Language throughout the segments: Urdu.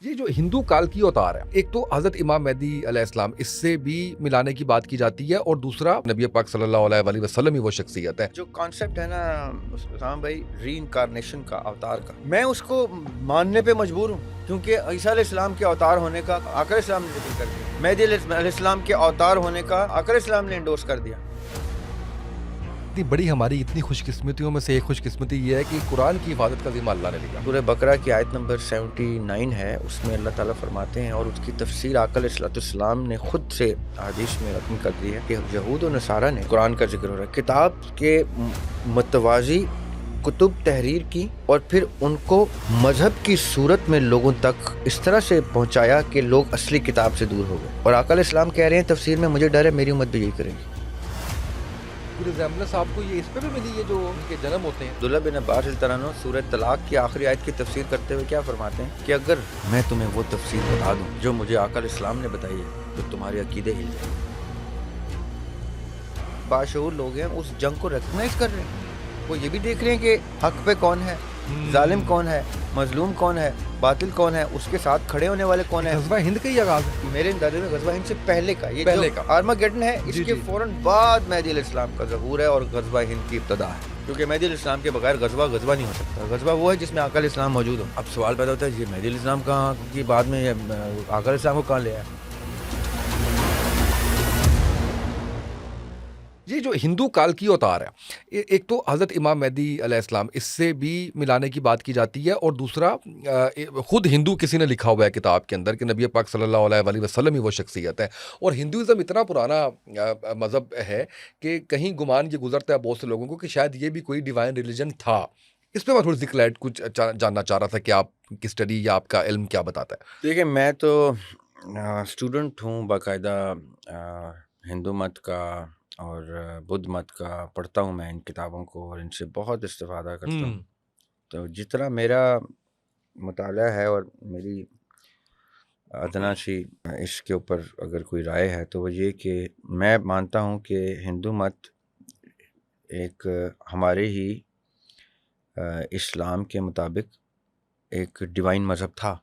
یہ جو ہندو کال کی اوتار ہے، ایک تو حضرت امام مہدی علیہ السلام، اس سے بھی ملانے کی بات کی جاتی ہے، اور دوسرا نبی پاک صلی اللہ علیہ وآلہ وسلم ہی وہ شخصیت ہے جو کانسیپٹ ہے نا اسلام بھائی ری انکارنیشن کا، اوتار کا، میں اس کو ماننے پہ مجبور ہوں، کیونکہ عیسیٰ علیہ السلام کے اوتار ہونے کا آقا علیہ السلام نے ذکر کر دیا، مہدی علیہ السلام کے اوتار ہونے کا آقا علیہ السلام نے انڈورس کر دیا۔ اتنی بڑی ہماری اتنی خوش قسمتیوں میں سے ایک خوش قسمتی یہ ہے کہ قرآن کی حفاظت کا ذمہ اللہ نے لیا۔ سورہ بقرہ کی آیت نمبر 79 ہے، اس میں اللہ تعالیٰ فرماتے ہیں، اور اس کی تفسیر آقا علیہ السلام نے خود سے حدیث میں رقم کر دی ہے کہ یہود و نصارہ نے، قرآن کا ذکر ہو رہا ہے، کتاب کے متوازی کتب تحریر کی اور پھر ان کو مذہب کی صورت میں لوگوں تک اس طرح سے پہنچایا کہ لوگ اصلی کتاب سے دور ہو گئے، اور آقا علیہ السلام کہہ رہے ہیں تفسیر میں، مجھے ڈر ہے میری امت بھی یہی کرے گی۔ ریزیمبلنس آپ کو یہ اس پہ بھی ملی ہے جو ان کے جنم ہوتے ہیں؟ عبداللہ بن عباس رضی اللہ عنہ سورہ طلاق کی آخری آیت کی تفسیر کرتے ہوئے کیا فرماتے ہیں کہ اگر میں تمہیں وہ تفسیر بتا دوں جو مجھے آقا علیہ السلام نے بتائی ہے تو تمہارے عقیدے ہل جائیں۔ باشعور لوگ ہیں اس جنگ کو ریکگنائز کر رہے ہیں، وہ یہ بھی دیکھ رہے ہیں کہ حق پہ کون ہے، ظالم کون ہے، مظلوم کون ہے، باطل کون ہے، اس کے ساتھ کھڑے ہونے والے کون ہیں۔ غزوہ ہند کا ہی آغاز ہے میرے اندازے میں غزوہ ہند سے پہلے کا، یہ پہلے جو کا آرماگیڈن ہے اس کے فوراً بعد مہدی علیہ السلام کا ظہور ہے اور غزوہ ہند کی ابتدا ہے، کیونکہ مہدی علیہ السلام کے بغیر غزوہ نہیں ہو سکتا۔ غزوہ وہ ہے جس میں آقا علیہ السلام موجود ہو۔ اب سوال پیدا ہوتا ہے یہ مہدی علیہ السلام کہاں کی بعد میں آقا علیہ السلام کو کہاں لے آیا؟ یہ جو ہندو کال کی اوتار ہے، ایک تو حضرت امام مہدی علیہ السلام، اس سے بھی ملانے کی بات کی جاتی ہے، اور دوسرا خود ہندو کسی نے لکھا ہوا ہے کتاب کے اندر کہ نبی پاک صلی اللہ علیہ وآلہ وسلم ہی وہ شخصیت ہے، اور ہندوازم اتنا پرانا مذہب ہے کہ کہیں گمان یہ گزرتا ہے بہت سے لوگوں کو کہ شاید یہ بھی کوئی ڈیوائن ریلیجن تھا۔ اس پہ میں تھوڑی سی کلیئر کچھ جاننا چاہ رہا تھا کہ آپ کی اسٹڈی یا آپ کا علم کیا بتاتا ہے؟ دیکھیں، میں تو اسٹوڈنٹ ہوں باقاعدہ ہندو مت کا اور بدھ مت کا، پڑھتا ہوں میں ان کتابوں کو اور ان سے بہت استفادہ کرتا ہوں۔ تو جس طرح میرا مطالعہ ہے اور میری ادنا سی اس کے اوپر اگر کوئی رائے ہے تو وہ یہ کہ میں مانتا ہوں کہ ہندو مت ایک ہمارے ہی اسلام کے مطابق ایک ڈیوائن مذہب تھا،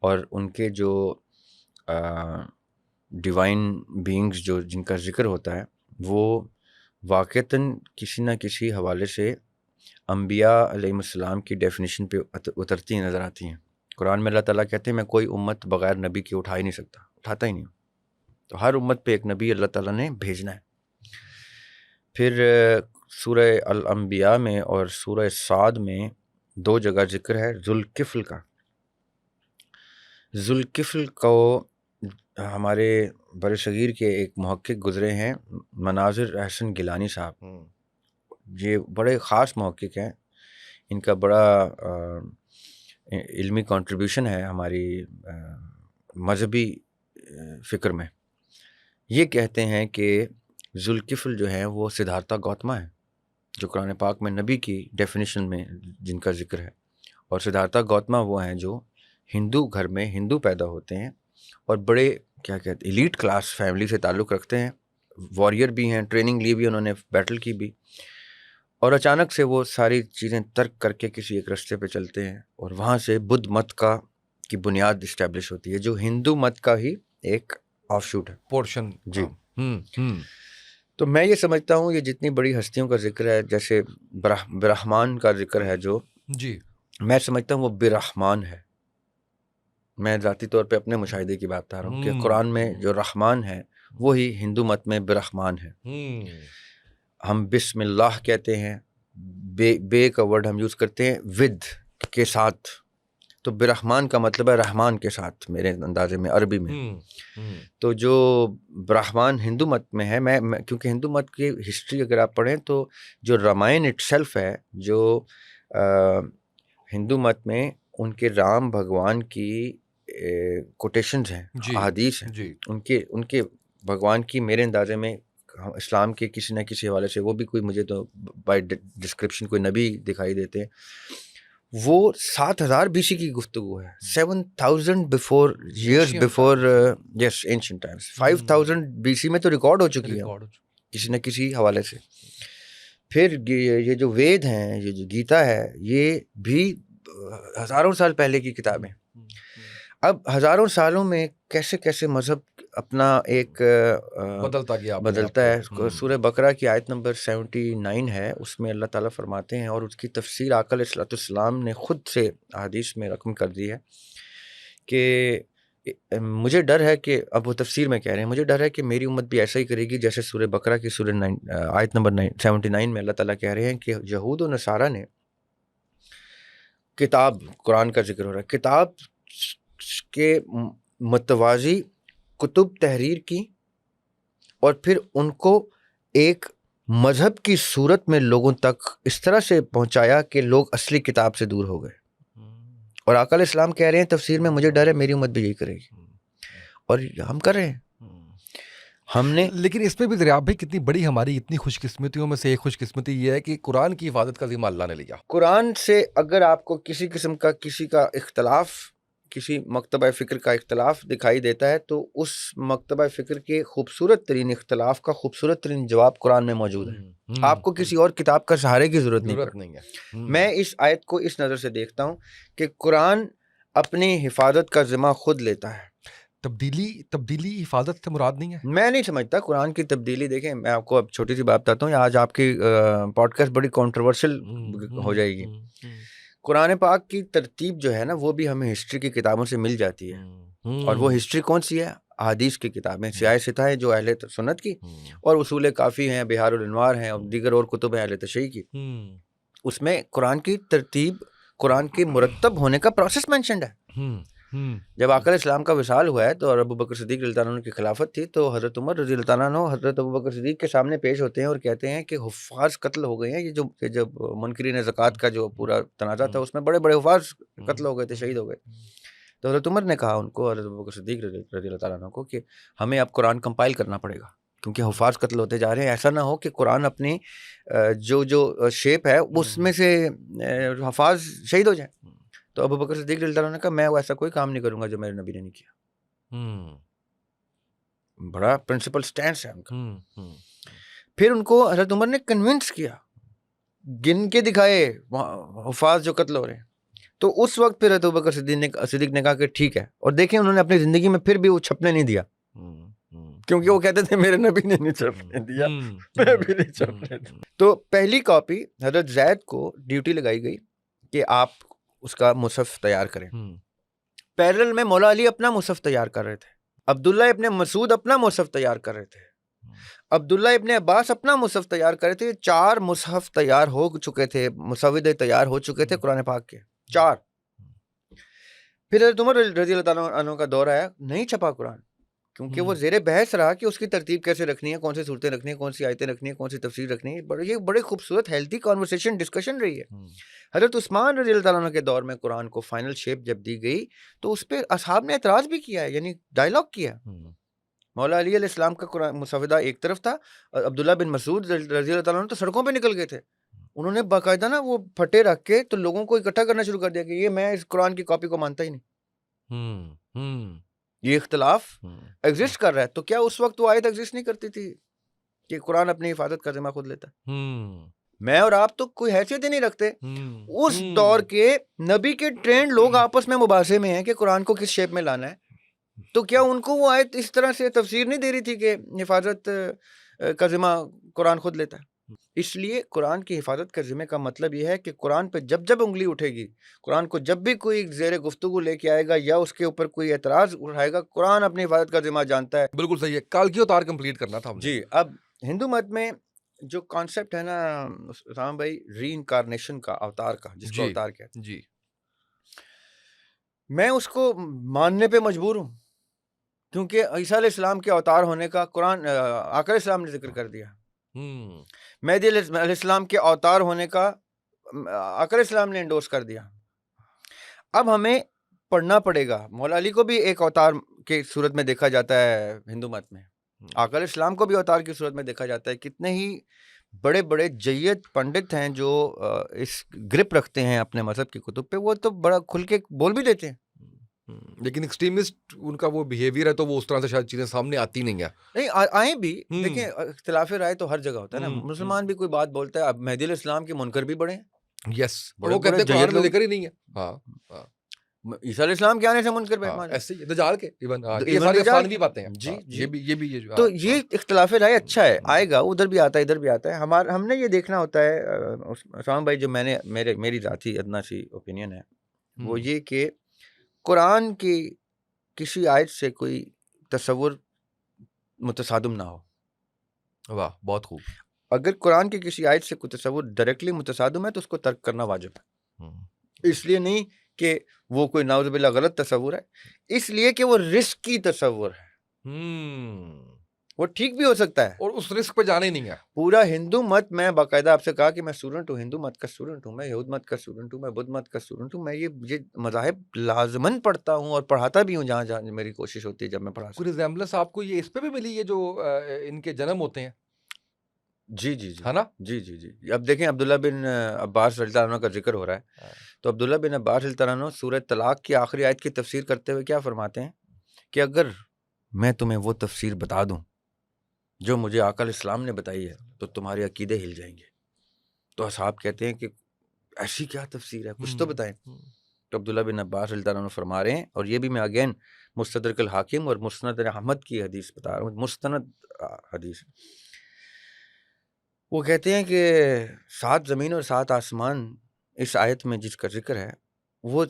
اور ان کے جو ڈیوائن بینگز جو جن کا ذکر ہوتا ہے وہ واقعتاً کسی نہ کسی حوالے سے انبیاء علیہ السلام کی ڈیفینیشن پہ اترتی نظر آتی ہیں۔ قرآن میں اللہ تعالیٰ کہتے ہیں میں کوئی امت بغیر نبی کے اٹھا ہی نہیں سکتا، اٹھاتا ہی نہیں ہوں، تو ہر امت پہ ایک نبی اللہ تعالیٰ نے بھیجنا ہے۔ پھر سورہ الانبیاء میں اور سورہ صاد میں دو جگہ ذکر ہے ذوالکفل کا۔ ذوالکفل کو ہمارے برصغیر کے ایک محقق گزرے ہیں، مناظر احسن گیلانی صاحب، یہ بڑے خاص محقق ہیں، ان کا بڑا علمی کنٹریبیوشن ہے ہماری مذہبی فکر میں۔ یہ کہتے ہیں کہ ذوالکفل جو ہیں وہ سدھارتھا گوتما ہیں، جو قرآن پاک میں نبی کی ڈیفینیشن میں جن کا ذکر ہے، اور سدھارتھا گوتما وہ ہیں جو ہندو گھر میں ہندو پیدا ہوتے ہیں اور بڑے کیا کہتے ایلیٹ کلاس فیملی سے تعلق رکھتے ہیں، واریر بھی ہیں، ٹریننگ لی بھی انہوں نے، بیٹل کی بھی، اور اچانک سے وہ ساری چیزیں ترک کر کے کسی ایک رستے پہ چلتے ہیں، اور وہاں سے بدھ مت کی بنیاد اسٹیبلش ہوتی ہے جو ہندو مت کا ہی ایک آف شوٹ ہے، پورشن جی۔ تو میں یہ سمجھتا ہوں یہ جتنی بڑی ہستیوں کا ذکر ہے، جیسے برہمان کا ذکر ہے جو، جی میں سمجھتا ہوں وہ برحمان ہے۔ میں ذاتی طور پہ اپنے مشاہدے کی بات بتا رہا ہوں کہ قرآن میں جو رحمان ہے وہی ہندو مت میں برحمان ہے۔ ہم بسم اللہ کہتے ہیں، بے کا ورڈ ہم یوز کرتے ہیں ود کے ساتھ، تو برحمان کا مطلب ہے رحمان کے ساتھ میرے اندازے میں عربی میں۔ تو جو برحمان ہندو مت میں ہے، میں کیونکہ ہندو مت کی ہسٹری اگر آپ پڑھیں تو جو رامائن اٹ سیلف ہے، جو ہندو مت میں ان کے رام بھگوان کی کوٹیشنز ہیں، احادیث ہیں، ان کے بھگوان کی میرے اندازے میں اسلام کے کسی نہ کسی حوالے سے، وہ بھی کوئی مجھے تو بائی ڈسکرپشن کوئی نبی دکھائی دیتے ہیں، وہ 7000 BC کی گفتگو ہے، 7000 بفور ایئرز بفور یس اینشنٹ ٹائمز، 5000 BC میں تو ریکارڈ ہو چکی ہے کسی نہ کسی حوالے سے۔ پھر یہ جو وید ہیں، یہ جو گیتا ہے، یہ بھی ہزاروں سال پہلے کی کتابیں، اب ہزاروں سالوں میں کیسے کیسے مذہب اپنا ایک بدلتا گیا اپنے بدلتا آپ ہے. کو. سورہ بقرہ کی آیت نمبر 79 ہے، اس میں اللہ تعالیٰ فرماتے ہیں، اور اس کی تفسیر آقا علیہ الصلوۃ والسلام نے خود سے حدیث میں رقم کر دی ہے کہ مجھے ڈر ہے کہ، اب وہ تفسیر میں کہہ رہے ہیں، مجھے ڈر ہے کہ میری امت بھی ایسا ہی کرے گی جیسے سورہ بقرہ کی آیت نمبر 79 میں اللہ تعالیٰ کہہ رہے ہیں کہ یہود و نصارہ نے کتاب، قرآن کا ذکر ہو رہا ہے، کتاب کے متوازی کتب تحریر کی اور پھر ان کو ایک مذہب کی صورت میں لوگوں تک اس طرح سے پہنچایا کہ لوگ اصلی کتاب سے دور ہو گئے. اور آقا علیہ السلام کہہ رہے ہیں تفسیر میں، مجھے ڈر ہے میری امت بھی یہی کرے گی، اور ہم کر رہے ہیں. ہم نے، لیکن اس میں بھی دریاب بھائی کتنی بڑی ہماری اتنی خوش قسمتیوں میں سے ایک خوش قسمتی یہ ہے کہ قرآن کی حفاظت کا ذمہ اللہ نے لیا. قرآن سے اگر آپ کو کسی قسم کا کسی کا اختلاف، کسی مکتبہ فکر کا اختلاف دکھائی دیتا ہے تو اس مکتبہ فکر کے خوبصورت ترین اختلاف کا خوبصورت ترین جواب قرآن میں موجود ہے. آپ کو کسی اور کتاب کا سہارے کی ضرورت نہیں ہے. میں اس آیت کو اس نظر سے دیکھتا ہوں کہ قرآن اپنی حفاظت کا ذمہ خود لیتا ہے. تبدیلی حفاظت سے مراد نہیں ہے. میں نہیں سمجھتا قرآن کی تبدیلی. دیکھیں، میں آپ کو اب چھوٹی سی بات بتاتا ہوں، آج آپ کی پوڈ کاسٹ بڑی کنٹروورشل ہو جائے گی. قرآن پاک کی ترتیب جو ہے نا، وہ بھی ہمیں ہسٹری کی کتابوں سے مل جاتی ہے. اور وہ ہسٹری کون سی ہے؟ احادیث کی کتابیں، سیاہ ستہ ہیں جو اہل سنت کی، اور اصول کافی ہیں، بہار الانوار ہیں، اور دیگر اور کتب ہیں اہل تشیع کی. اس میں قرآن کی ترتیب، قرآن کے مرتب ہونے کا پروسیس مینشنڈ ہے. جب آقا علیہ السلام کا وصال ہوا ہے تو ابو بکر صدیق رضی اللہ عنہ کی خلافت تھی، تو حضرت عمر رضی اللہ عنہ حضرت ابو بکر صدیق کے سامنے پیش ہوتے ہیں اور کہتے ہیں کہ حفاظ قتل ہو گئے ہیں. یہ جو جب منکرین زکوٰۃ کا جو پورا تنازع تھا، اس میں بڑے بڑے حفاظ قتل ہو گئے تھے، شہید ہو گئے. تو حضرت عمر نے کہا ان کو، حضرت ابو بکر صدیق رضی اللہ عنہ کو، کہ ہمیں اب قرآن کمپائل کرنا پڑے گا کیونکہ حفاظ قتل ہوتے جا رہے ہیں. ایسا نہ ہو کہ قرآن اپنی جو شیپ ہے اس میں سے حفاظ شہید ہو جائیں. تو ابو بکر صدیق رضی اللہ عنہ نے کہا، میں ایسا کوئی کام نہیں کروں گا جو میرے نبی نے نہیں کیا. بڑا پرنسپل سٹینس ہے ان کا. پھر ان کو حضرت عمر نے کنونس کیا، گن کے دکھائے حفاظ جو قتل ہو رہے ہیں. تو اس وقت پھر حضرت ابو بکر صدیق نے کہا کہ ٹھیک ہے. اور دیکھیں انہوں نے اپنی زندگی میں پھر بھی وہ چھپنے نہیں دیا، کیونکہ وہ کہتے تھے میرے نبی نے نہیں چھپنے دیا، میں بھی نہیں چھپنے دیا. تو پہلی کاپی حضرت زید کو ڈیوٹی لگائی گئی کہ آپ اس کا مصحف تیار کریں. پیرل میں مولا علی اپنا مصحف تیار کر رہے تھے، عبداللہ ابن مسعود اپنا مصحف تیار کر رہے تھے، عبداللہ ابن عباس اپنا مصحف تیار کر رہے تھے. 4 مصحف تیار ہو چکے تھے، مسودے تیار ہو چکے تھے قرآن پاک کے 4. پھر حضرت عمر رضی اللہ عنہ کا دور آیا، نہیں چھپا قرآن، کیونکہ وہ زیر بحث رہا کہ اس کی ترتیب کیسے رکھنی ہے، کون سی صورتیں رکھنی ہیں، کون سی آیتیں رکھنی ہیں، کون سی تفسیر رکھنی ہے. یہ بڑے خوبصورت ہیلتھی کانورسیشن ڈسکشن رہی ہے. حضرت عثمان رضی اللہ عنہ کے دور میں قرآن کو فائنل شیپ جب دی گئی تو اس پہ اصحاب نے اعتراض بھی کیا ہے، یعنی ڈائلاگ کیا. مولا علی علیہ السلام کا قرآن مسودہ ایک طرف تھا، اور عبداللہ بن مسعود رضی اللہ عنہ تو سڑکوں پہ نکل گئے تھے. انہوں نے باقاعدہ نا وہ پھٹے رکھ کے تو لوگوں کو اکٹھا کرنا شروع کر دیا کہ یہ میں اس قرآن کی کاپی کو مانتا ہی نہیں. یہ اختلاف ایگزسٹ کر رہا ہے. تو کیا اس وقت وہ آیت ایگزسٹ نہیں کرتی تھی کہ قرآن اپنی حفاظت کا ذمہ خود لیتا ہے؟ میں اور آپ تو کوئی حیثیت ہی نہیں رکھتے. اس دور کے نبی کے ٹرینڈ لوگ آپس میں مباحثے میں ہیں کہ قرآن کو کس شیپ میں لانا ہے. تو کیا ان کو وہ آیت اس طرح سے تفسیر نہیں دے رہی تھی کہ حفاظت کا ذمہ قرآن خود لیتا ہے؟ اس لیے قرآن کی حفاظت کا ذمہ کا مطلب یہ ہے کہ قرآن پہ جب جب انگلی اٹھے گی، قرآن کو جب بھی کوئی زیر گفتگو لے کے آئے گا یا اس کے اوپر کوئی اعتراض اٹھائے گا، قرآن اپنی حفاظت کا ذمہ جانتا ہے. بالکل صحیح ہے. کال کی اوتار کمپلیٹ کرنا تھا جی. اب ہندو مت میں جو کانسیپٹ ہے نا رام بھائی، ری انکارنیشن کا، اوتار کا، جس کو اوتار کہتے ہیں، جی، میں اس کو ماننے پہ مجبور ہوں، کیونکہ عیسیٰ علیہ السلام کے اوتار ہونے کا قرآن آقا علیہ السلام نے ذکر کر دیا. مہدی علیہ السلام کے اوتار ہونے کا آقا علیہ السلام نے انڈورس کر دیا. اب ہمیں پڑھنا پڑے گا. مولا علی کو بھی ایک اوتار کی صورت میں دیکھا جاتا ہے ہندو مت میں، آقا علیہ السلام کو بھی اوتار کی صورت میں دیکھا جاتا ہے. کتنے ہی بڑے بڑے جید پنڈت ہیں جو اس گرپ رکھتے ہیں اپنے مذہب کی کتب پہ، وہ تو بڑا کھل کے بول بھی دیتے ہیں. لیکن ایکسٹریمسٹ ان کا وہ بیہیویئر ہے تو وہ اس طرح سے شاید چیزیں سامنے آتی نہیں ہیں. نہیں آئیں بھی. دیکھیں اختلاف رائے تو ہر جگہ ہوتا ہے نا. مسلمان بھی کوئی بات بولتا ہے. اب مہدی علیہ السلام کے منکر بھی بڑے ہیں. یس، وہ کہتے ہیں قرآن میں ذکر ہی نہیں ہے. ہاں، عیسیٰ علیہ السلام کے آنے سے منکر مہمان. ایسے ہی دجال کے ایون یہ ایون ساری دجال افسانوی باتیں ہیں. جی جی. یہ جو تو یہ اختلاف رائے اچھا ہے, آئے گا, ادھر بھی آتا ہے ادھر بھی آتا ہے. ہم نے یہ دیکھنا ہوتا ہے عثمان بھائی, جو میری ذاتی ادنا سی اوپینین ہے وہ یہ کہ قرآن کی کسی آیت سے کوئی تصور متصادم نہ ہو. واہ بہت خوب. اگر قرآن کی کسی آیت سے کوئی تصور ڈائریکٹلی متصادم ہے تو اس کو ترک کرنا واجب ہے. اس لیے نہیں کہ وہ کوئی نعوذ باللہ غلط تصور ہے, اس لیے کہ وہ رسکی تصور ہے. وہ ٹھیک بھی ہو سکتا ہے اور اس رسک پہ جانے نہیں ہے. پورا ہندو مت, میں باقاعدہ آپ سے کہا کہ میں اسٹوڈنٹ ہوں, ہندو مت کا اسٹوڈنٹ ہوں, میں یہود مت کا اسٹوڈنٹ ہوں, میں بدھ مت کا اسٹوڈنٹ ہوں, میں یہ مذاہب لازماً پڑھتا ہوں اور پڑھاتا بھی ہوں جہاں جہاں میری کوشش ہوتی ہے جب میں پڑھا سکتا. کوئی ریزیمبلنس آپ کو یہ اس پہ بھی ملی ہے جو ان کے جنم ہوتے ہیں؟ جی جی جی ہے نا. جی جی جی. اب دیکھیں عبداللہ بن عباس رضی اللہ عنہ کا ذکر ہو رہا ہے, تو عبداللہ بن عباس رضی اللہ عنہ سورہ طلاق کی آخری آیت کی تفسیر کرتے ہوئے کیا فرماتے ہیں کہ اگر میں تمہیں وہ تفسیر بتا دوں جو مجھے آقا علیہ السلام نے بتائی ہے تو تمہارے عقیدے ہل جائیں گے. تو اصحاب کہتے ہیں کہ ایسی کیا تفسیر ہے, کچھ تو بتائیں. تو عبداللہ بن عباس رضی اللہ عنہ فرما رہے ہیں, اور یہ بھی میں اگین مستدرک الحاکم اور مسند احمد کی حدیث بتا رہا ہوں, مستند حدیث. وہ کہتے ہیں کہ 7 زمین اور 7 آسمان اس آیت میں جس کا ذکر ہے, وہ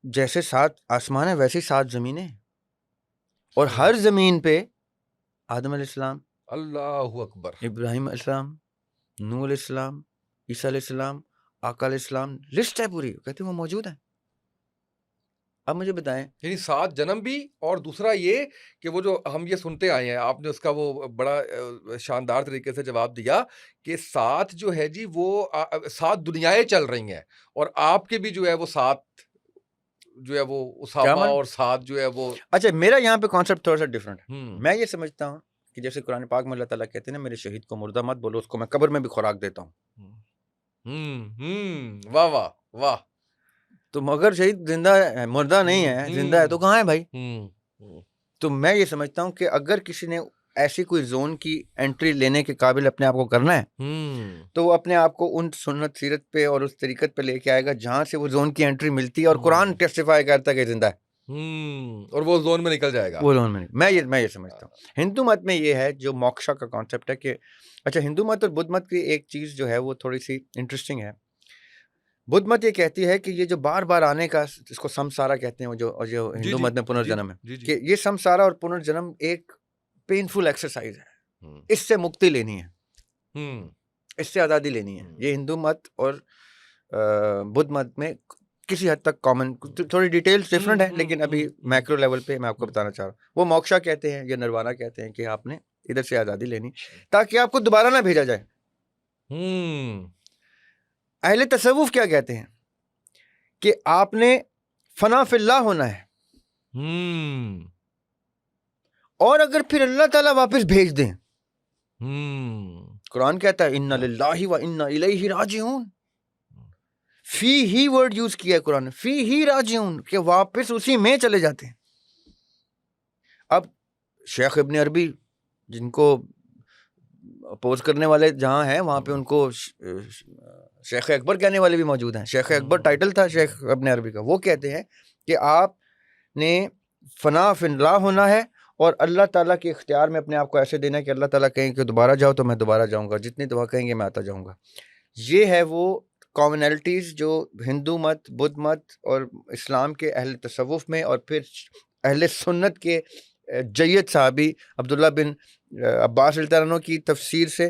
جیسے 7 آسمان ہیں ویسے 7 زمینیں, اور ہر زمین پہ آدم علیہ السلام, اللہ اکبر, ابراہیم علیہ السلام, نوح علیہ السلام, عیسیٰ علیہ السلام, آقا علیہ السلام, لسٹ ہے پوری. کہتے ہیں وہ موجود ہیں. اب مجھے بتائیں, یعنی 7 جنم بھی, اور دوسرا یہ کہ وہ جو ہم یہ سنتے آئے ہیں, آپ نے اس کا وہ بڑا شاندار طریقے سے جواب دیا کہ 7 جو ہے جی وہ 7 دنیایں چل رہی ہیں, اور آپ کے بھی جو ہے وہ 7 جو ہے وہ اسامہ اور 7 جو ہے وہ. اچھا میرا یہاں پہ کانسیپٹ تھوڑا سا ڈفرنٹ ہے. میں یہ سمجھتا ہوں کہ جیسے قرآن پاک میں اللہ تعالیٰ کہتے ہیں نا, میرے شہید کو مردہ مت بولو, اس کو میں قبر میں بھی خوراک دیتا ہوں. واہ واہ واہ. تو مگر شہید زندہ ہے, مردہ نہیں ہے, زندہ ہے تو کہاں ہے بھائی؟ تو میں یہ سمجھتا ہوں کہ اگر کسی نے ایسی کوئی زون کی انٹری لینے کے قابل اپنے آپ کو کرنا ہے تو وہ اپنے آپ کو ان سنت سیرت پہ اور اس طریقت پہ لے کے آئے گا جہاں سے وہ زون کی انٹری ملتی ہے, اور قرآن ٹیسٹیفائی کرتا ہے کہ زندہ ہے, اور وہ زون میں نکل جائے گا. وہ زون میں میں یہ سمجھتا ہوں. ہندو مت میں یہ ہے جو موکشا کا کانسیپٹ ہے کہ اچھا ہندو مت اور بدھ مت کی ایک چیز جو ہے وہ تھوڑی سی انٹرسٹنگ ہے. بدھ مت یہ کہتی ہے کہ یہ جو بار بار آنے کا, اس کو سمسارا کہتے ہیں, جو ہندو مت میں پنرجنم ہے, کہ یہ سمسارا اور پنرجنم ایک پینفل ایکسرسائز ہے, اس سے مکتی لینی ہے, اس سے آزادی لینی ہے. یہ ہندو مت اور بدھ مت میں کسی حد تک کامن, تھوڑی ڈیٹیلز ڈفرنٹ ہیں لیکن ابھی میکرو لیول پہ میں آپ کو بتانا چاہ رہا ہوں. وہ موکشا کہتے ہیں یا نروانا کہتے ہیں کہ آپ نے ادھر سے آزادی لینی تاکہ آپ کو دوبارہ نہ بھیجا جائے. اہل تصوف کیا کہتے ہیں کہ آپ نے فنا فی اللہ ہونا ہے, اور اگر پھر اللہ تعالیٰ واپس بھیج دیں, قرآن کہتا ہے انا للہ و انا الیہ راجعون, فی ہی ورڈ یوز کیا ہے قرآن, فی ہی راجعون, کہ واپس اسی میں چلے جاتے ہیں. اب شیخ ابن عربی جن کو اپوز کرنے والے جہاں ہیں وہاں پہ ان کو شیخ اکبر کہنے والے بھی موجود ہیں. شیخ اکبر ٹائٹل تھا شیخ ابن عربی کا. وہ کہتے ہیں کہ آپ نے فنا فی اللہ ہونا ہے, اور اللہ تعالیٰ کے اختیار میں اپنے آپ کو ایسے دینا ہے کہ اللہ تعالیٰ کہیں کہ دوبارہ جاؤ تو میں دوبارہ جاؤں گا, جتنی دفعہ کہیں گے میں آتا جاؤں گا. یہ ہے وہ کامنلٹیز جو ہندو مت, بدھ مت اور اسلام کے اہل تصوف میں, اور پھر اہل سنت کے جید صحابی عبداللہ بن عباس رضی اللہ عنہ کی تفسیر سے,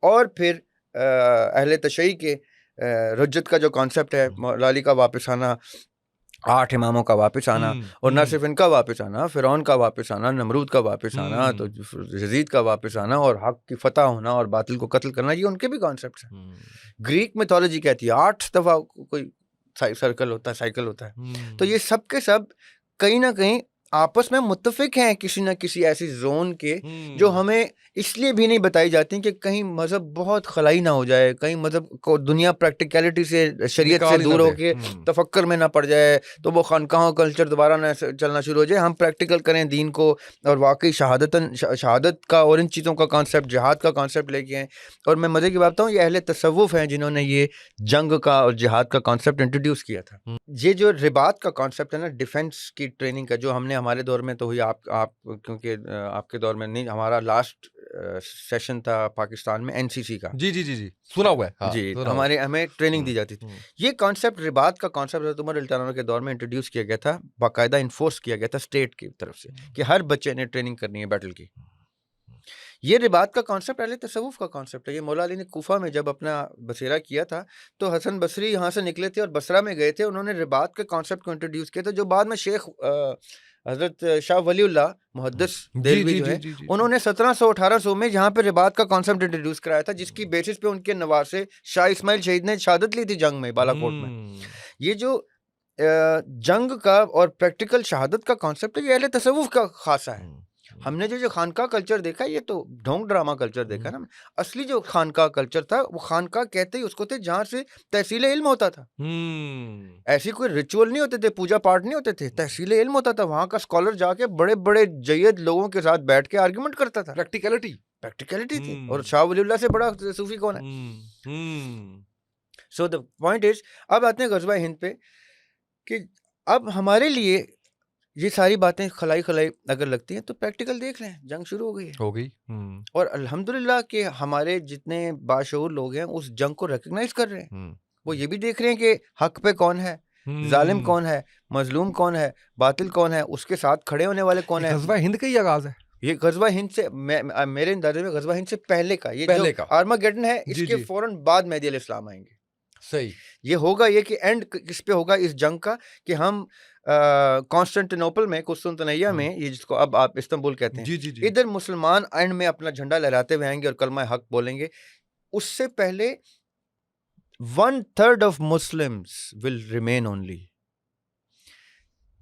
اور پھر اہل تشیع کے رجت کا جو کانسیپٹ ہے, مولا علی کا واپس آنا, 8 اماموں کا واپس آنا, اور نہ صرف ان کا واپس آنا, فرعون کا واپس آنا, نمرود کا واپس آنا, تو یزید کا واپس آنا, اور حق کی فتح ہونا اور باطل کو قتل کرنا, یہ ان کے بھی کانسیپٹس ہیں. گریک میتھولوجی کہتی ہے 8 دفعہ کوئی سائیکل ہوتا ہے. تو یہ سب کے سب کہیں نہ کہیں آپس میں متفق ہیں کسی نہ کسی ایسی زون کے جو ہمیں اس لیے بھی نہیں بتائی جاتی کہ کہیں مذہب بہت خلائی نہ ہو جائے، کہیں مذہب کو دنیا پریکٹیکلٹی سے شریعت سے دور ہو کے تفکر میں نہ پڑ جائے، تو وہ خانقاہوں کلچر دوبارہ نہ چلنا شروع ہو جائے. ہم پریکٹیکل کریں دین کو، اور واقعی شہادت کا اور ان چیزوں کا کانسیپٹ، جہاد کا کانسیپٹ لے کے آئیں. اور میں مزے کی بات بتاؤں، یہ اہل تصوف ہیں جنہوں نے یہ جنگ کا اور جہاد کا کانسیپٹ انٹروڈیوس کیا تھا. یہ جو رباط کا کانسیپٹ ہے نا، ڈیفنس کی ٹریننگ کا، جو ہم نے ہمارے دور میں تو ہوئی، آپ کیونکہ آپ کے دور میں نہیں، ہمارا لاسٹ سیشن تھا پاکستان میں NCC کا. جی سنا ہوا ہے. جی ہمیں ٹریننگ دی جاتی تھی. یہ کانسیپٹ رباط کا کانسیپٹ حضرت عمر رضی اللہ عنہ کے دور میں انٹروڈیوس کیا گیا تھا، باقاعدہ انفورس کیا گیا تھا اسٹیٹ کی طرف سے کہ ہر بچے نے ٹریننگ کرنی ہے بیٹل کی. یہ رباط کا کانسیپٹ اہل تصوف کا کانسیپٹ ہے. یہ مولا علی نے کوفہ میں جب اپنا بسیرا کیا تھا تو حسن بصری یہاں سے نکلے تھے اور بصرہ میں گئے تھے، انہوں نے رباط کے کانسیپٹ کو انٹروڈیوس کیا تھا، جو بعد میں شیخ حضرت شاہ ولی اللہ محدث دہلوی جو ہے انہوں نے 1700-1800 میں یہاں پہ رباط کا کانسیپٹ انٹروڈیوس کرایا تھا، جس کی بیسس پہ ان کے نواسے شاہ اسماعیل شہید نے شہادت لی تھی جنگ میں بالا کوٹ میں. یہ جو جنگ کا اور پریکٹیکل شہادت کا کانسیپٹ ہے، یہ اہل تصوف کا خاصہ ہے. ہم نے جو خانقاہ کلچر دیکھا، یہ تو ڈھونگ ڈرامہ کلچر دیکھا نا. اصلی جو خانقاہ کلچر تھا وہ خانقاہ کہتے ہی اس کو تھے جہاں سے تحصیل علم ہوتا تھا. ایسی کوئی ریچول نہیں ہوتے تھے، پوجا پاٹ نہیں ہوتے تھے، تحصیل علم ہوتا تھا. وہاں کا اسکالر جا کے بڑے بڑے جید لوگوں کے ساتھ بیٹھ کے آرگیومنٹ کرتا تھا. پریکٹیکلٹی تھی. اور شاہ ولی اللہ سے بڑا صوفی کون ہے؟ سو دا پوائنٹ از، اب آتے ہیں غزوہ ہند پہ، کہ اب ہمارے لیے یہ ساری باتیں خلائی اگر لگتی ہیں تو پریکٹیکل دیکھ لیں. جنگ شروع ہو گئی. اور الحمدللہ کہ ہمارے جتنے باشعور لوگ ہیں اس جنگ کو ریکگنائز کر رہے ہیں. وہ یہ بھی دیکھ رہے ہیں کہ حق پہ کون ہے، ظالم کون ہے، مظلوم کون ہے، باطل کون ہے، اس کے ساتھ کھڑے ہونے والے کون ہیں. غزوہ ہند کا ہی آغاز ہے یہ غزوہ ہند سے، میرے اندازے میں غزوہ ہند سے پہلے کا، یہ جو آرماگیڈن ہے اس کے فوراً بعد مہدی علیہ السلام آئیں گے. صحیح. یہ ہوگا یہ کہ اینڈ کس پہ ہوگا اس جنگ کا، کہ ہم کانسٹنٹینوپل میں، قسطنطنیہ میں، یہ جس کو اب آپ استنبول کہتے ہیں، ادھر مسلمان اینڈ میں اپنا جھنڈا لہراتے ہوئے آئیں گے اور کلمہ حق بولیں گے. اس سے پہلے 1/3 of Muslims will remain only.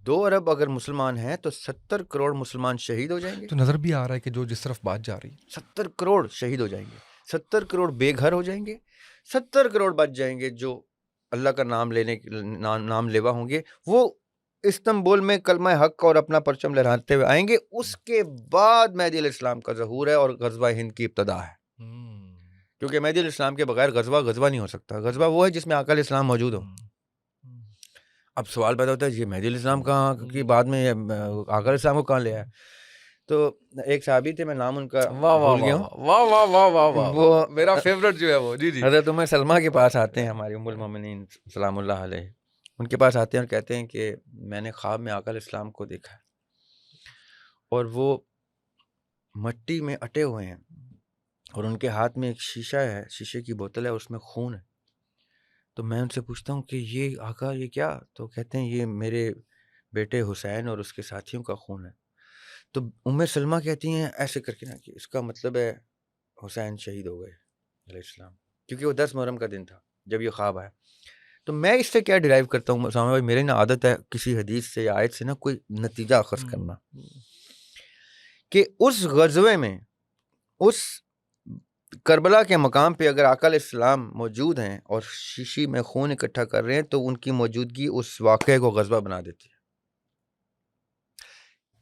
2 ارب اگر مسلمان ہیں تو 70 کروڑ مسلمان شہید ہو جائیں گے. تو نظر بھی آ رہا ہے کہ جو جس طرف بات جا رہی ہے، 70 کروڑ شہید ہو جائیں گے، 70 کروڑ بے گھر ہو جائیں گے، 70 کروڑ بچ جائیں گے جو اللہ کا نام لینے نام لیوا ہوں گے. وہ استنبول میں کلمہ حق اور اپنا پرچم لہراتے ہوئے آئیں گے. اس کے بعد مہدی علیہ السلام کا ظہور ہے اور غزوہ ہند کی ابتدا ہے. کیونکہ مہدی علیہ السلام کے بغیر غزوہ نہیں ہو سکتا. غزوہ وہ ہے جس میں آقا علیہ السلام موجود ہو. اب سوال پیدا ہوتا ہے یہ مہدی علیہ السلام کہاں کی بعد میں آقا علیہ السلام کو کہاں لے آیا؟ تو ایک صحابی تھے، میں نام ان کا بھول گیا ہوں، وہ میرا فیورٹ جو ہے وہ حضرت ام سلمہ کے پاس آتے ہیں، ہماری ام المومنین سلام اللہ علیہ. ان کے پاس آتے ہیں اور کہتے ہیں کہ میں نے خواب میں آقا علیہ السلام کو دیکھا ہے اور وہ مٹی میں اٹے ہوئے ہیں اور ان کے ہاتھ میں ایک شیشہ ہے، شیشے کی بوتل ہے، اس میں خون ہے. تو میں ان سے پوچھتا ہوں کہ یہ آقا یہ کیا؟ تو کہتے ہیں یہ میرے بیٹے حسین اور اس کے ساتھیوں کا خون ہے. تو ام سلمہ کہتی ہیں ایسے کر کے نا کہ اس کا مطلب ہے حسین شہید ہو گئے علیہ السلام، کیونکہ وہ 10 محرم کا دن تھا جب یہ خواب آیا. تو میں اس سے کیا ڈرائیو کرتا ہوں اسامہ بھائی، میری نا عادت ہے کسی حدیث سے یا آیت سے نا کوئی نتیجہ اخذ کرنا، کہ اس غزوے میں، اس کربلا کے مقام پہ اگر آقا علیہ السلام موجود ہیں اور شیشی میں خون اکٹھا کر رہے ہیں تو ان کی موجودگی اس واقعے کو غزوہ بنا دیتی ہے.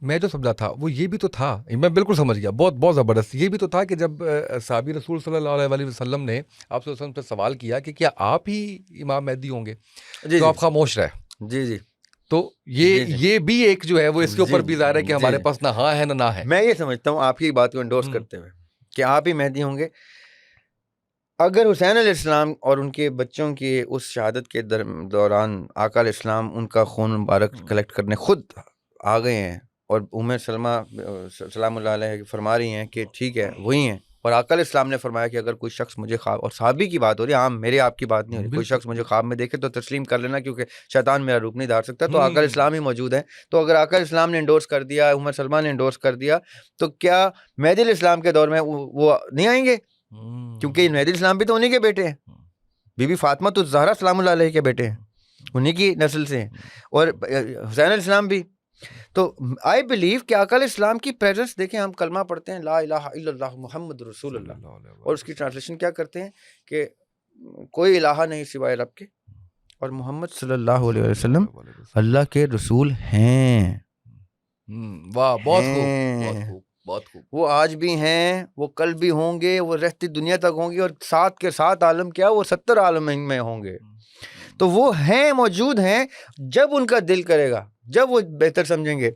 میں جو سمجھا تھا وہ یہ بھی تو تھا، میں بالکل سمجھ گیا، بہت زبردست. یہ بھی تو تھا کہ جب صحابی رسول صلی اللہ علیہ وسلم نے آپ سے وسلم سے سوال کیا کہ کیا آپ ہی امام مہدی ہوں گے، تو آپ خاموش رہے. جی تو یہ بھی ایک جو ہے وہ اس کے اوپر بھی ظاہر ہے کہ ہمارے پاس نہ ہاں ہے نہ ہے. میں یہ سمجھتا ہوں آپ کی بات کو انڈورس کرتے ہوئے کہ آپ ہی مہدی ہوں گے. اگر حسین علیہ السلام اور ان کے بچوں کی اس شہادت کے دوران آقا علیہ السلام ان کا خون مبارک کلیکٹ کرنے خود آ گئے ہیں اور ام سلمہ سلام اللہ علیہ فرما رہی ہیں کہ ٹھیک ہے وہی ہیں، اور آقا علیہ السلام نے فرمایا کہ اگر کوئی شخص مجھے خواب، اور صحابی کی بات ہو رہی ہے، عام میرے آپ کی بات نہیں ہو رہی، کوئی شخص مجھے خواب میں دیکھے تو تسلیم کر لینا کیونکہ شیطان میرا روپ نہیں دھار سکتا. تو آقا علیہ السلام ہی موجود ہیں. تو اگر آقا علیہ السلام نے انڈورس کر دیا، ام سلمہ نے انڈورس کر دیا، تو کیا مہدی علیہ السلام کے دور میں وہ نہیں آئیں گے؟ کیونکہ مہدی علیہ السلام بھی تو انہی کے بیٹے ہیں، بی بی فاطمہ تو زہرا سلام اللہ علیہ کے بیٹے ہیں، انہی کی نسل سے ہیں، اور حسین علیہ السلام بھی. تو آئی بلیو کہ آقا علیہ السلام کی پریزنس دیکھیں، ہم کلمہ پڑھتے ہیں لا الہ الا اللہ محمد رسول اللہ، اور اس کی ٹرانسلیشن کیا کرتے ہیں کہ کوئی الہ نہیں سوائے رب کے، اور محمد صلی اللہ علیہ وسلم اللہ کے رسول ہیں۔ واہ، بہت خوب، بہت خوب، بہت خوب۔ وہ آج بھی ہیں، وہ کل بھی ہوں گے، وہ رہتی دنیا تک ہوں گے، اور ساتھ کے ساتھ عالم کیا، وہ 70 عالم میں ہوں گے۔ تو وہ ہیں، موجود ہیں، جب ان کا دل کرے گا، جب وہ بہتر سمجھیں گے،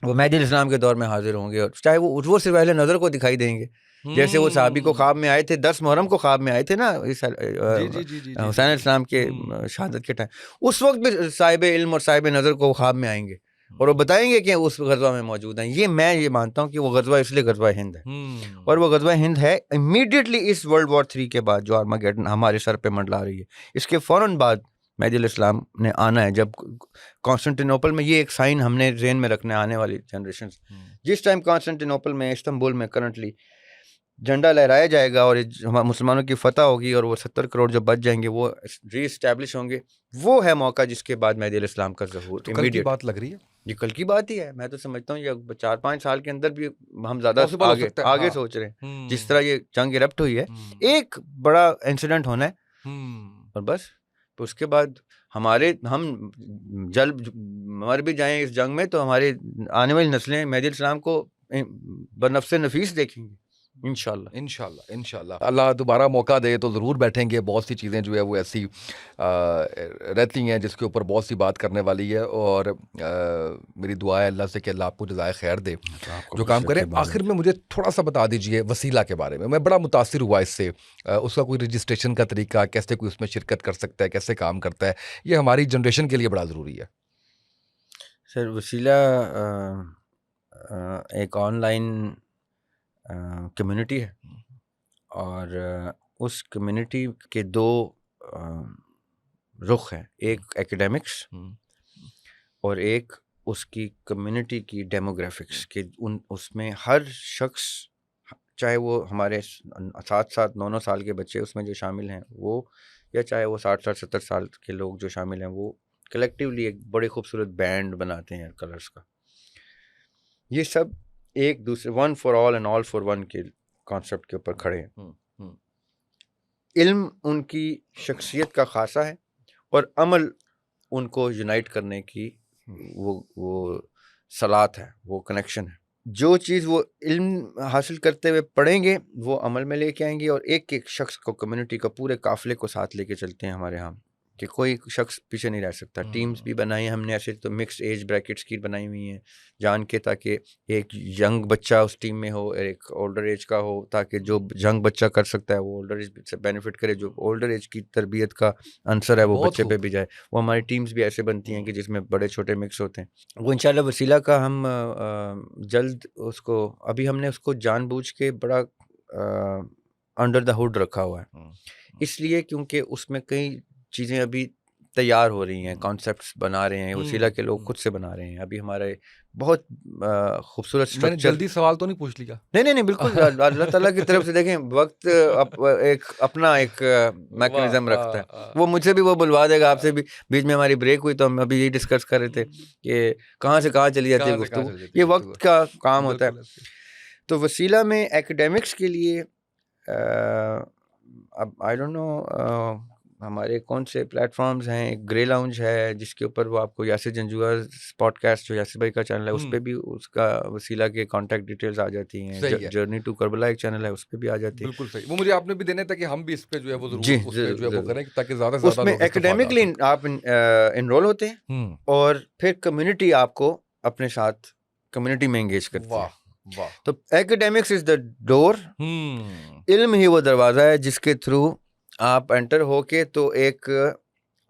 وہ مہدی علیہ السلام کے دور میں حاضر ہوں گے، اور چاہے وہ صرف اہل نظر کو دکھائی دیں گے، جیسے وہ صحابی کو خواب میں آئے تھے، 10 محرم کو خواب میں آئے تھے نا حسین علیہ السلام کے شہادت کے ٹائم، اس وقت بھی صاحب علم اور صاحب نظر کو خواب میں آئیں گے اور وہ بتائیں گے کہ اس غزوہ میں موجود ہیں۔ میں یہ مانتا ہوں کہ وہ غزوہ اس لیے غزوہ ہند ہے، اور وہ غزوہ ہند ہے امیڈیٹلی اس ورلڈ وار 3 کے بعد جو آرماگیڈن ہمارے سر پہ منڈلا رہی ہے، اس کے فوراً بعد مہدی علیہ السلام نے آنا ہے۔ جب کانسٹنٹینوپل میں، یہ ایک سائن ہم نے ذہن میں رکھنا ہے آنے والی جنریشن، جس ٹائم کانسٹنٹینوپل میں، استنبول میں کرنٹلی جھنڈا لہرایا جائے گا اور مسلمانوں کی فتح ہوگی اور وہ 70 کروڑ جو بچ جائیں گے وہ ری اسٹیبلش ہوں گے، وہ ہے موقع جس کے بعد مہدی علیہ السلام کا ظہور۔ کل کی بات لگ رہی ہے، یہ کل کی بات ہی ہے۔ میں تو سمجھتا ہوں یہ 4-5 سال کے اندر بھی ہم زیادہ آگے سوچ رہے ہیں، جس طرح یہ جنگ ایرپٹ ہوئی ہے، ایک بڑا انسیڈنٹ ہونا ہے اور بس اس کے بعد ہم مر بھی جائیں اس جنگ میں تو ہمارے آنے والی نسلیں مہدی علیہ السلام کو بنفس نفیس دیکھیں گے انشاءاللہ۔ اللہ دوبارہ موقع دے تو ضرور بیٹھیں گے۔ بہت سی چیزیں جو ہے وہ ایسی رہتی ہیں جس کے اوپر بہت سی بات کرنے والی ہے، اور میری دعا ہے اللہ سے کہ اللہ آپ کو جزائے خیر دے جو کام کریں۔ آخر میں مجھے تھوڑا سا بتا دیجئے وسیلہ کے بارے میں بڑا متاثر ہوا اس سے، اس کا کوئی رجسٹریشن کا طریقہ، کیسے کوئی اس میں شرکت کر سکتا ہے، کیسے کام کرتا ہے، یہ ہماری جنریشن کے لیے بڑا ضروری ہے۔ سر وسیلہ ایک آن لائن کمیونٹی ہے، اور اس کمیونٹی کے 2 رخ ہیں، ایک ایکیڈیمکس اور ایک اس کی کمیونٹی کی ڈیموگرافکس، کہ اس میں ہر شخص، چاہے وہ ہمارے 7 9 سال کے بچے اس میں جو شامل ہیں وہ، یا چاہے وہ 60 70 سال کے لوگ جو شامل ہیں، وہ کلیکٹیولی ایک بڑے خوبصورت بینڈ بناتے ہیں کلرز کا۔ یہ سب ایک دوسرے one for all and all for one کے کانسیپٹ کے اوپر کھڑے ہیں۔ علم ان کی شخصیت کا خاصہ ہے، اور عمل ان کو یونائٹ کرنے کی وہ صلات ہے، وہ کنیکشن ہے۔ جو چیز وہ علم حاصل کرتے ہوئے پڑھیں گے وہ عمل میں لے کے آئیں گے، اور ایک ایک شخص کو، کمیونٹی کا پورے قافلے کو ساتھ لے کے چلتے ہیں ہمارے ہاں، کہ کوئی شخص پیچھے نہیں رہ سکتا۔ ٹیمز بھی بنائی ہیں ہم نے ایسے، تو مکس ایج بریکٹس کی بنائی ہوئی ہیں جان کے، تاکہ ایک ینگ بچہ اس ٹیم میں ہو، ایک اولڈر ایج کا ہو، تاکہ جو ینگ بچہ کر سکتا ہے وہ اولڈر ایج سے بینیفٹ کرے، جو اولڈر ایج کی تربیت کا عنصر ہے وہ بچے پہ بھی جائے۔ وہ ہماری ٹیمز بھی ایسے بنتی ہیں کہ جس میں بڑے چھوٹے مکس ہوتے ہیں۔ وہ انشاءاللہ وسیلہ کا ہم جلد اس کو، ابھی ہم نے اس کو جان بوجھ کے بڑا انڈر دا ہوڈ رکھا ہوا ہے، اس لیے کیونکہ اس میں کئی چیزیں ابھی تیار ہو رہی ہیں، کانسیپٹس بنا رہے ہیں، وسیلہ کے لوگ خود سے بنا رہے ہیں۔ ابھی ہمارے بہت خوبصورت اسٹرکچر، جلدی سوال تو نہیں پوچھ لیا؟ نہیں بالکل، اللہ تعالیٰ کی طرف سے دیکھیں، وقت ایک اپنا ایک میکنزم رکھتا ہے۔ وہ مجھ سے بھی وہ بلوا دے گا، آپ سے بھی۔ بیچ میں ہماری بریک ہوئی تو ہم ابھی یہی ڈسکس کر رہے تھے کہ کہاں سے کہاں چلی جاتی ہے گفتگو، یہ وقت کا کام ہوتا ہے۔ تو وسیلہ میں ایکیڈیمکس کے لیے اب آئی ڈونٹ نو ہمارے کون سے پلیٹ فارمز ہیں، ایک گرے لاؤنج ہے جس کے اوپر وہ آپ کو یاسر جنجوعہ پوڈ کاسٹ جو یاسر بھائی کا چینل ہے اس پہ بھی اس کا وسیلہ کے کانٹیکٹ ڈیٹیلز آ جاتی ہیں۔ جرنی ٹو کربلا ایک چینل ہے، اس پہ بھی آ جاتی ہے۔ بالکل صحیح، وہ مجھے آپ نے بھی دینے تھا کہ ہم بھی اس پہ جو ہے وہ ضرور اس پہ جو ہے وہ کریں تاکہ زیادہ سے زیادہ اس میں ایکیڈیمکلی آپ انرول ہوتے ہیں، اور پھر کمیونٹی آپ کو اپنے ساتھ کمیونٹی میں انگیج کرتی ہے۔ تو ایکیڈیمکس از دا ڈور، علم ہی وہ دروازہ ہے جس کے تھرو آپ انٹر ہو کے تو ایک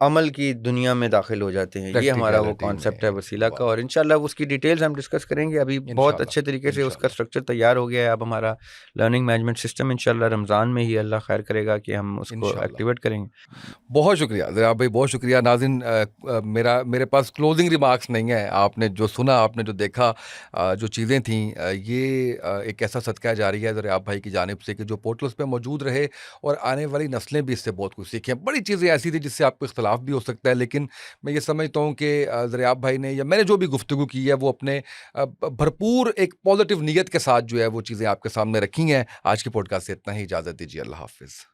عمل کی دنیا میں داخل ہو جاتے ہیں۔ یہ ہمارا وہ کانسیپٹ ہے وسیلہ کا، اور انشاءاللہ اس کی ڈیٹیلز ہم ڈسکس کریں گے۔ ابھی بہت اچھے طریقے سے اس کا اسٹرکچر تیار ہو گیا ہے۔ اب ہمارا لرننگ مینجمنٹ سسٹم انشاءاللہ رمضان میں ہی اللہ خیر کرے گا کہ ہم اس کو ایکٹیویٹ کریں گے۔ بہت شکریہ ضیاء بھائی، بہت شکریہ۔ ناظرین، میرے پاس کلوزنگ ریمارکس نہیں ہیں۔ آپ نے جو سنا، آپ نے جو دیکھا، جو چیزیں تھیں، یہ ایک ایسا صدقہ جاری ہے ضیاء بھائی کی جانب سے کہ جو پورٹلز پہ موجود رہے اور آنے والی نسلیں بھی اس سے بہت کچھ سیکھیں۔ بڑی چیزیں ایسی تھیں جس سے آپ کو اختلاف اختلاف بھی ہو سکتا ہے، لیکن میں یہ سمجھتا ہوں کہ دریاب بھائی نے یا میں نے جو بھی گفتگو کی ہے وہ اپنے بھرپور ایک پازیٹیو نیت کے ساتھ جو ہے وہ چیزیں آپ کے سامنے رکھی ہیں۔ آج کے پوڈ کاسٹ سے اتنا ہی، اجازت دیجیے، اللہ حافظ۔